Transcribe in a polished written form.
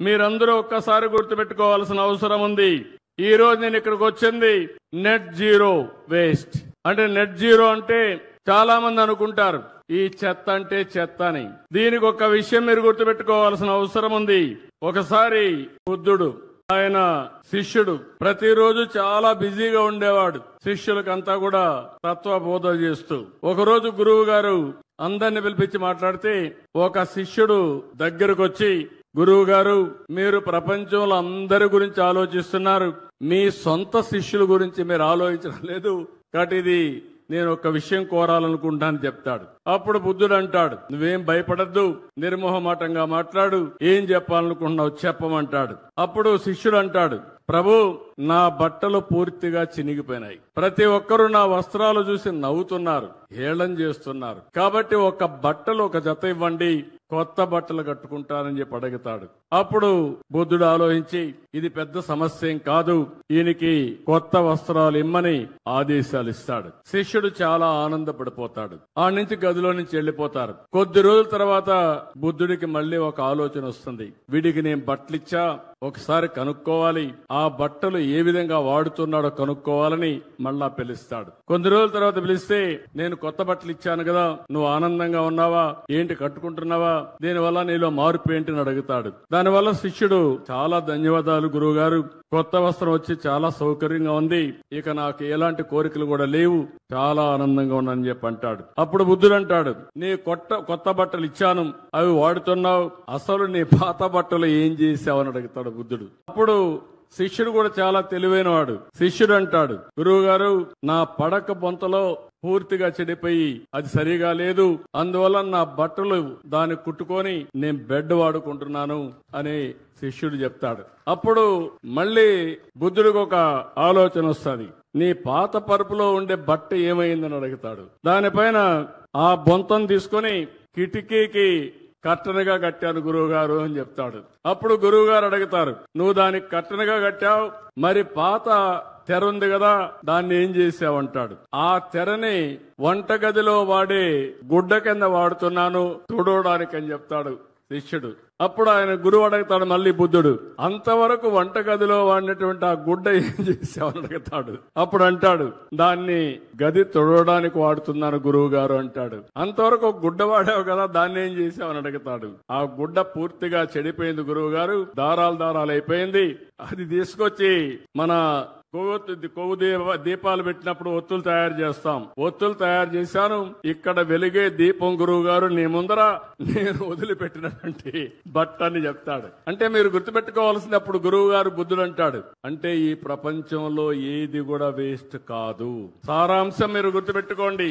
మీరందరూ ఒక్కసారి గుర్తుపెట్టుకోవాల్సిన అవసరం ఉంది. ఈ రోజు నేను ఇక్కడికి వచ్చింది నెట్ జీరో వేస్ట్ అంటే నెట్ జీరో అంటే చాలా మంది అనుకుంటారు ఈ చెత్త అంటే చెత్త అని. దీనికి ఒక విషయం మీరు గుర్తుపెట్టుకోవాల్సిన అవసరం ఉంది. ఒకసారి బుద్ధుడు ఆయన శిష్యుడు ప్రతిరోజు చాలా బిజీగా ఉండేవాడు. శిష్యులకంతా కూడా తత్వ బోధ చేస్తూ ఒకరోజు గురువు గారు అందరిని పిలిపించి మాట్లాడితే ఒక శిష్యుడు దగ్గరకు వచ్చి, గురువు గారు మీరు ప్రపంచంలో అందరి గురించి ఆలోచిస్తున్నారు, మీ సొంత శిష్యుల గురించి మీరు ఆలోచించడం లేదు, కాబట్టి ఇది నేను ఒక విషయం కోరాలనుకుంటాను చెప్తాడు. అప్పుడు బుద్ధుడు అంటాడు, నువ్వేం భయపడద్దు, నిర్మోహమాటంగా మాట్లాడు, ఏం చెప్పాలనుకుంటున్నావు చెప్పమంటాడు. అప్పుడు శిష్యుడు అంటాడు, ప్రభు నా బట్టలు పూర్తిగా చినిగిపోయినాయి, ప్రతి ఒక్కరూ నా వస్త్రాలు చూసి నవ్వుతున్నారు, హేళన చేస్తున్నారు, కాబట్టి ఒక బట్టలు ఒక జత ఇవ్వండి, కొత్త బట్టలు కట్టుకుంటానని చెప్పి అడుగుతాడు. అప్పుడు బుద్ధుడు ఆలోచించి ఇది పెద్ద సమస్య ఏం కాదు, ఈయనకి కొత్త వస్త్రాలు ఇమ్మని ఆదేశాలు ఇస్తాడు. శిష్యుడు చాలా ఆనందపడిపోతాడు. ఆ నుంచి గదిలో నుంచి వెళ్లిపోతారు. కొద్ది రోజుల తర్వాత బుద్ధుడికి మళ్లీ ఒక ఆలోచన వస్తుంది. వీడికి నేను బట్టలిచ్చా, ఒకసారి కనుక్కోవాలి, ఆ బట్టలు ఏ విధంగా వాడుతున్నాడో కనుక్కోవాలని మళ్ళా పిలుస్తాడు. కొద్ది రోజుల తర్వాత పిలిస్తే, నేను కొత్త బట్టలు ఇచ్చాను కదా, నువ్వు ఆనందంగా ఉన్నావా, ఏంటి కట్టుకుంటున్నావా, దీనివల్ల నీలో మార్పు ఏంటిని అడుగుతాడు. దానివల్ల శిష్యుడు చాలా ధన్యవాదాలు గురువు గారు, కొత్త వస్త్రం వచ్చి చాలా సౌకర్యంగా ఉంది, ఇక నాకు ఎలాంటి కోరికలు కూడా లేవు, చాలా ఆనందంగా ఉన్నానని చెప్పి అంటాడు. అప్పుడు బుద్ధుడు అంటాడు, నీ కొత్త బట్టలు ఇచ్చాను, అవి వాడుతున్నావు, అసలు నీ పాత బట్టలు ఏం చేసావని అడుగుతాడు బుద్ధుడు. అప్పుడు శిష్యుడు కూడా చాలా తెలివైన వాడు. శిష్యుడు అంటాడు, గురువు గారు నా పడక బొంతలో పూర్తిగా చెడిపోయి అది సరిగా లేదు, అందువల్ల నా బట్టలు దాన్ని కుట్టుకొని నేను బెడ్ వాడుకుంటున్నాను అని శిష్యుడు చెప్తాడు. అప్పుడు మళ్ళీ బుద్ధుడికి ఒక ఆలోచన వస్తుంది. నీ పాత పరుపులో ఉండే బట్ట ఏమైందని అడుగుతాడు. దానిపైన ఆ బొంతను తీసుకొని కిటికీకి కట్టనగా కట్టాను గురువు గారు అని చెప్తాడు. అప్పుడు గురువు గారు అడుగుతారు, నువ్వు దానికి కట్టనగా కట్టావు, మరి పాత తెర ఉంది కదా దాన్ని ఏం చేసావంటాడు. ఆ తెరని వంటగదిలో వాడే గుడ్డ కింద వాడుతున్నాను తుడవడానికి అని చెప్తాడు శిష్యుడు. అప్పుడు ఆయన గురువు అడుగుతాడు మళ్ళీ బుద్ధుడు, అంతవరకు వంటగదిలో వాడినటువంటి ఆ గుడ్డ ఏం చేసావని అడుగుతాడు. అప్పుడు అంటాడు, దాన్ని గది తుడవడానికి వాడుతున్నాను గురువు గారు అంటాడు. అంతవరకు ఒక గుడ్డ వాడావు కదా, దాన్ని ఏం చేసావని అడుగుతాడు. ఆ గుడ్డ పూర్తిగా చెడిపోయింది గురువు గారు, దారాలు అయిపోయింది, అది తీసుకొచ్చి మన కొవ్వు దీపాలు పెట్టినప్పుడు ఒత్తులు తయారు చేస్తాం, ఒత్తులు తయారు చేశాను, ఇక్కడ వెలిగే దీపం గురువు గారు నీ ముందర నేను వదిలిపెట్టినటువంటి బట్ట అని చెప్తాడు. అంటే మీరు గుర్తుపెట్టుకోవాల్సింది, అప్పుడు గురువు గారు బుద్ధుడు అంటాడు, అంటే ఈ ప్రపంచంలో ఏది కూడా వేస్ట్ కాదు. సారాంశం మీరు గుర్తుపెట్టుకోండి.